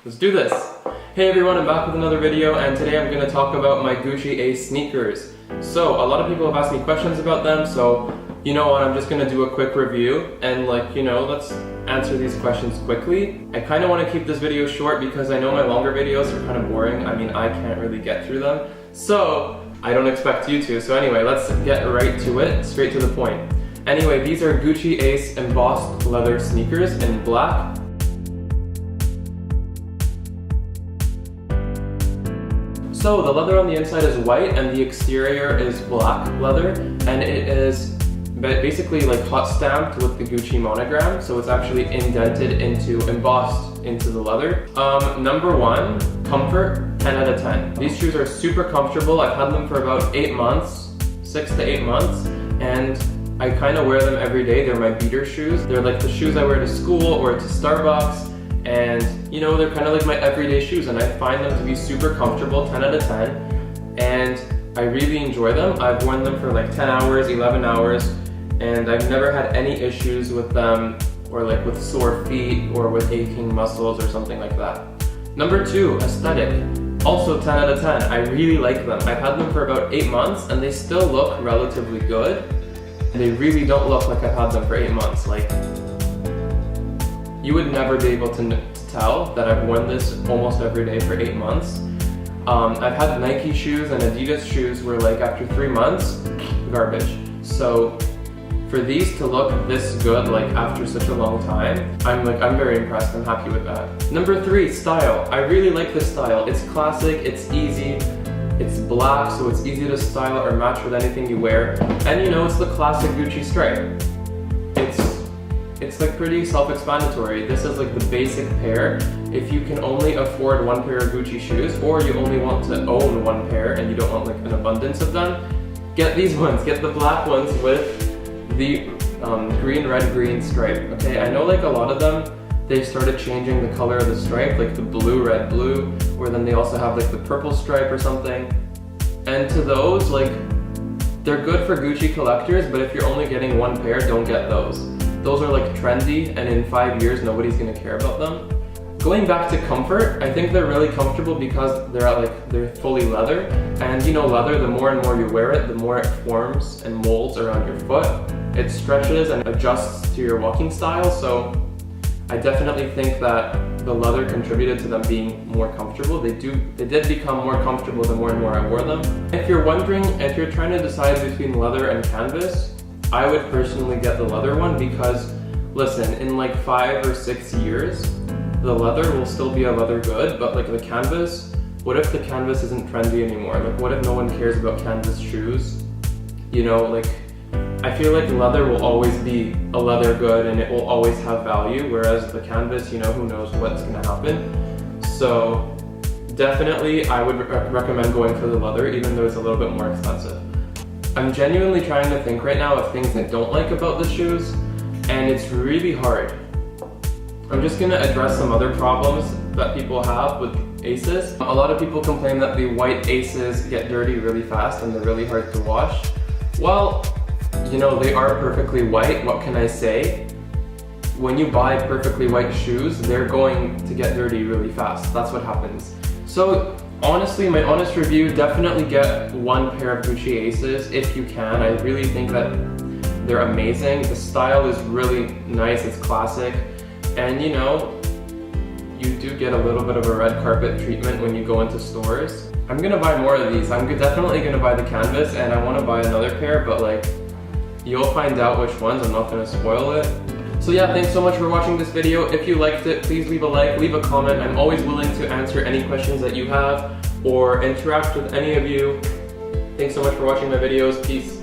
Let's do this! Hey everyone, I'm back with another video, and today I'm going to talk about my Gucci Ace sneakers. So, a lot of people have asked me questions about them, so you know what, I'm just going to do a quick review and let's answer these questions quickly. I kind of want to keep this video short because I know my longer videos are kind of boring. I mean, I can't really get through them, so I don't expect you to. So anyway, let's get right to it, straight to the point. Anyway, these are Gucci Ace Embossed Leather sneakers in black. So the leather on the inside is white and the exterior is black leather, and it is basically like hot stamped with the Gucci monogram, so it's actually indented into, embossed into the leather. Number one, comfort, 10 out of 10. These shoes are super comfortable. I've had them for about 8 months, 6 to 8 months, and I kind of wear them every day. They're my beater shoes. They're like the shoes I wear to school or to Starbucks. And you know, they're kind of like my everyday shoes, and I find them to be super comfortable, 10 out of 10, and I really enjoy them. I've worn them for like 10 hours, 11 hours, and I've never had any issues with them, or like with sore feet or with aching muscles or something like that. Number two, aesthetic. Also 10 out of 10. I really like them. I've had them for about 8 months and they still look relatively good. They really don't look like I've had them for 8 months. Like, you would never be able to tell that I've worn this almost every day for 8 months. I've had Nike shoes and Adidas shoes where like after 3 months, garbage. So for these to look this good like after such a long time, I'm very impressed. I'm happy with that. Number three, style. I really like this style. It's classic, it's easy, it's black, so it's easy to style or match with anything you wear. And you know, it's the classic Gucci stripe. It's like pretty self-explanatory. This is like the basic pair. If you can only afford one pair of Gucci shoes, or you only want to own one pair and you don't want like an abundance of them, get these ones. Get the black ones with the green, red, green stripe. Okay, I know like a lot of them, they started changing the color of the stripe, like the blue, red, blue, or then they also have like the purple stripe or something. And to those, like, they're good for Gucci collectors, but if you're only getting one pair, don't get those. Those are like trendy, and in 5 years, nobody's gonna care about them. Going back to comfort, I think they're really comfortable because they're fully leather. And you know, leather, the more and more you wear it, the more it forms and molds around your foot. It stretches and adjusts to your walking style, so I definitely think that the leather contributed to them being more comfortable. They did become more comfortable the more and more I wore them. If you're wondering, if you're trying to decide between leather and canvas, I would personally get the leather one because, listen, in like 5 or 6 years, the leather will still be a leather good, but like the canvas, what if the canvas isn't trendy anymore? Like, what if no one cares about canvas shoes? You know, like, I feel like leather will always be a leather good and it will always have value, whereas the canvas, you know, who knows what's gonna happen. So definitely I would recommend going for the leather, even though it's a little bit more expensive. I'm genuinely trying to think right now of things I don't like about the shoes, and it's really hard. I'm just gonna address some other problems that people have with Aces. A lot of people complain that the white Aces get dirty really fast and they're really hard to wash. Well, you know, they are perfectly white. What can I say? When you buy perfectly white shoes, they're going to get dirty really fast. That's what happens. So honestly, my honest review, definitely get one pair of Gucci Aces if you can. I really think that they're amazing. The style is really nice, it's classic. And you know, you do get a little bit of a red carpet treatment when you go into stores. I'm gonna buy more of these. I'm definitely gonna buy the canvas, and I wanna buy another pair, but like, you'll find out which ones. I'm not gonna spoil it. So yeah, thanks so much for watching this video. If you liked it, please leave a like, leave a comment. I'm always willing to answer any questions that you have or interact with any of you. Thanks so much for watching my videos. Peace.